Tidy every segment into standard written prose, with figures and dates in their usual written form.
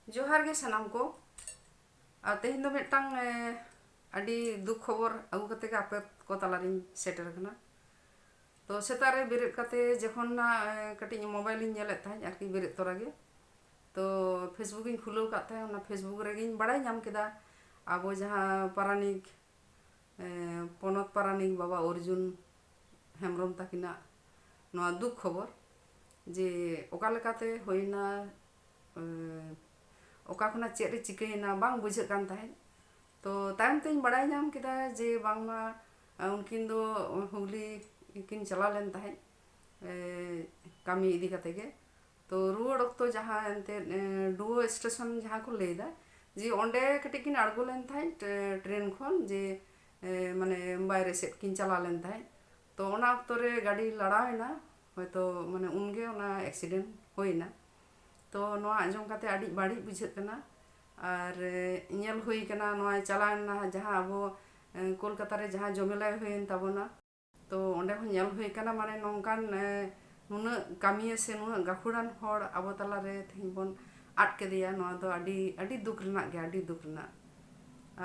जोहार गे सनाम को तेहन दो मिटटांग अडी दुख खबर अगु कते के आपे को तलारिन सेटर कना तो सेतारे बेरेट कते जखन ना कटी मोबाइल इन नेलेत थाई आरकी बेरेट तोरागे तो फेसबुक इन खुलो का था ना फेसबुक रेगिन बड़ाई नाम केदा आबो जहां पारानिक पोनत पारानिक बाबा अर्जुन हेमब्रम ताकिना नवा दुख खबर जे ओका लेकाते होइना ओका खुना चेक रे चिकैना बांग बुझे कान ताहे तो तायम तेन बड़ाई नाम केदा जे बांगमा उनकिन दो हुगली किन चला लेन ताहे कामी इदी कते गे तो रुवाड़ अक्तो जहां एंते डुओ स्टेशन जहां को लेदा जे ओंडे कटी किन अड़गो लेन थाई ट्रेन खन जे माने बायरे सेट किन चला लेन थाई तो ओना अक्तो रे गाड़ी लड़ावेना होयतो माने उनगे ओना एक्सीडेंट होइना तो नवा आंजम काते आडी बाड़ी बुझे कना और नेल हुई कना नवा चलाना जहां अबो कोलकाता रे जहां जमेला होइन ताबोना तो ओंडे हो नेल हुई कना माने नोंकान नुना कामिया से नुना गाखुड़ान होड़ अबो तला रे थिन बोन आट के दिया नवा तो आडी दुख रना गे आडी दुख रना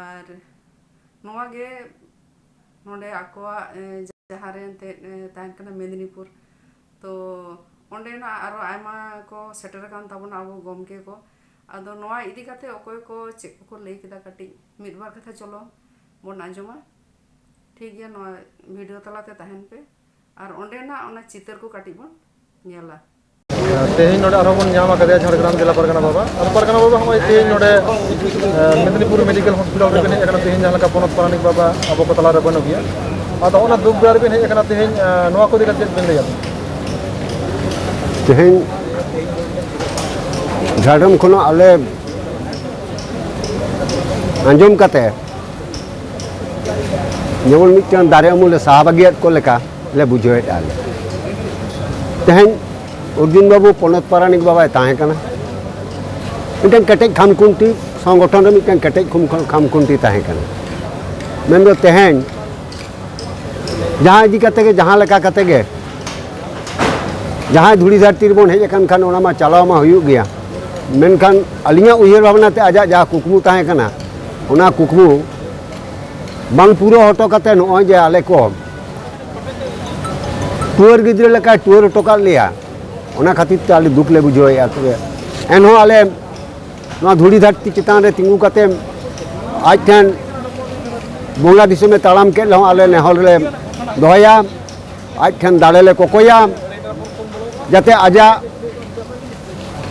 और नवा गे नोडे आकोआ जहां रे ते तान कना मेदिनीपुर तो ओंडे ना आरो आयमा को सेटर कान ताबोना अबो गमके को आदो नवा इदी काते ओकोय को चेक को लई केदा काटी मिद बार कथा चलो बोन आंजमा ठीक गया नवा वीडियो तलाते ताहन पे और ओंडे ना ओना चितर को काटी बोन नेला तेहन नोडे आरो बोन ᱧᱟᱢ ᱟᱠᱟᱫᱮᱭᱟ ঝাড়গ্রাম জেলা পারগানা বাবা আর পারগানা বাবা हम तेहन नोडे मेदिनीपुर मेडिकल हॉस्पिटल रे हेज एकना तेहन जहां पोनत पारानिक बाबा अबो को तला रे बनो गया आदो ओना दुख बार बिन हेज एकना तेहन नोआ को दिका चेक बिन लैया तेहन झाड़म खनो आले आंजम काते जेमन मिटन दारे अमुले साहबागियत को लेका ले बुझोएट आले तेहन अर्जुन बाबू पोनत पारानिक बाबा ताहे कना मिटन कटेज खामकुंटी संगठन रे मिटन कटेज खामकुंटी ताहे कना मेन तेहन जहां इदी काते के जहां लेका काते गे जहां धुड़ी धरती बन हेज अकान खान ओना मा चलाव मा हुयुग गया मेनखान अलिया उयहर भावना ते आजा जहां कुकमु ताहे कना ओना कुकमु बांग पूरा हटो काते नोय जे आले को टूर गिद्रे लेका टूर टोका लिया ओना खातिर ते आले दुख ले बुझोया तबे एनहो आले नोआ धुड़ी धरती चितान रे तिंगु काते आज ठन बोंगा दिसमे तालाम के लहो आले नेहल ले दोया आज ठन दाड़े ले कोकोया जाते आजा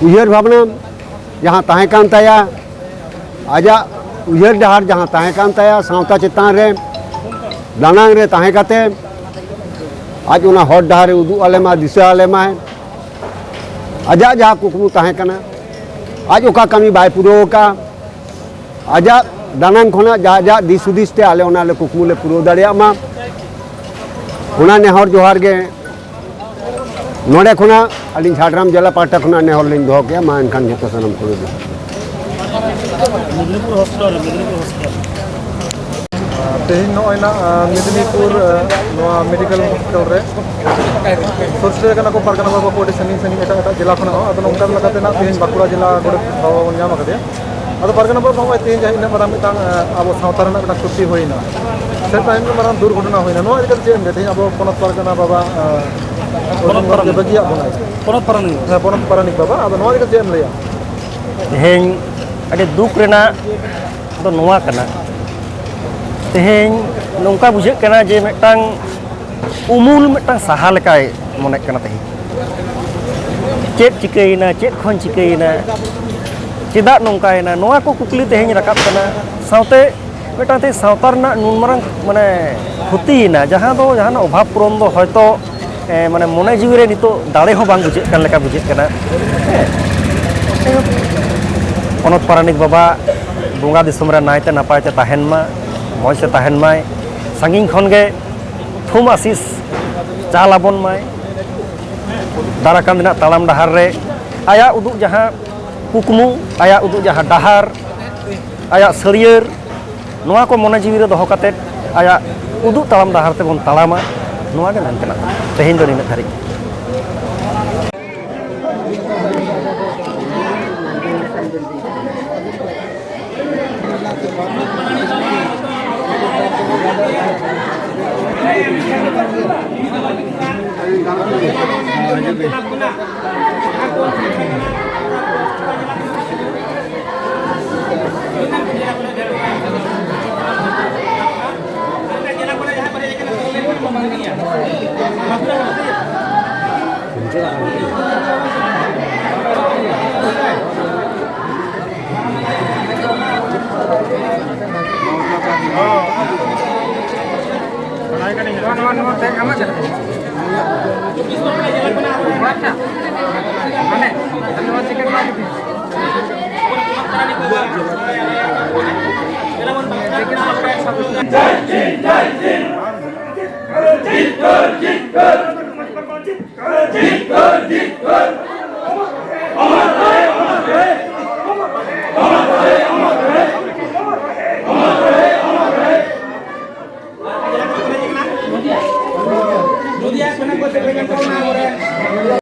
उयहर भावना जहां ताहे कान ताया आजा उयहर डहार जहां ताहे कान ताया सावता चितान रे दानांग रे ताहे काते आज उना हॉट डहार उदु आले मा दिशा आले मा आजा जहां कुकमु ताहे कना आज ओका कमी बाय पुरो का आजा दानांग खना जा दिस हुदिस ते आले ओना ले कुकमु ले पुरो दाड़िया मा ओना नेहर जोहार गे नोड़े खुना अली झाड़ग्राम जिला पाटा खुना नेहर लिंग दो के मा एनखान जतो सनम खुल दे मेदिनीपुर हॉस्पिटल तेहन नोयना मेदिनीपुर नोआ मेडिकल हॉस्पिटल रे सोचते कना को पारगाना बाबा को सनी एटा जिला खना आदो नोंका लगाते ना तेहन बाकुड़ा जिला गोड़ बाबा बन ᱧᱟᱢ ᱟᱠᱟᱫᱮᱭᱟ आदो पारगाना बाबा हम तेहन जहां इन माराम मिटांग आबो सावता रना मिटा क्षति होइना से टाइम में माराम दुर्घटना होइना नोआ इदर जे एम तेहन आबो पोनत पारगाना बाबा पोनत पारानिक बगिया बनाय पोनत पारानिक बाबा आदो नोआ इदर जे एम लैया तेहन अडे दुख रेना दो नोआ कना तेहन नोंका बुझे कना जे मिटांग उमुल मिटांग साहा लेकाय मने कना तेहन चेक चिकैना चेक खन चिकैना चेदा नोंकायना नोआ को कुकली तेहन रकाब कना सावते मिटांग ते सावता रना नुन मारंग माने खुतीना जहां दो जहां अभाव पूरण दो हयतो माने मने जीवी रे नितो दाड़े हो बांग बुझे कन लेका बुझे कना पोनत पारानिक बाबा बोंगा दिसम रे नायते नापायते ताहेन मा मौज से ताहेन माय संगिन खन गे थुम आशीष चालाबन माय दाराकान दिना तालाम डहार रे आया उदुग जहां कुकमु आया उदुग जहां डहार आया सरियर नोआ को मने जीवी रे दोहो काते आया उदुग तालाम डहार ते बन तालामा नोआ गे मेनतेना तेहन दो निना धारी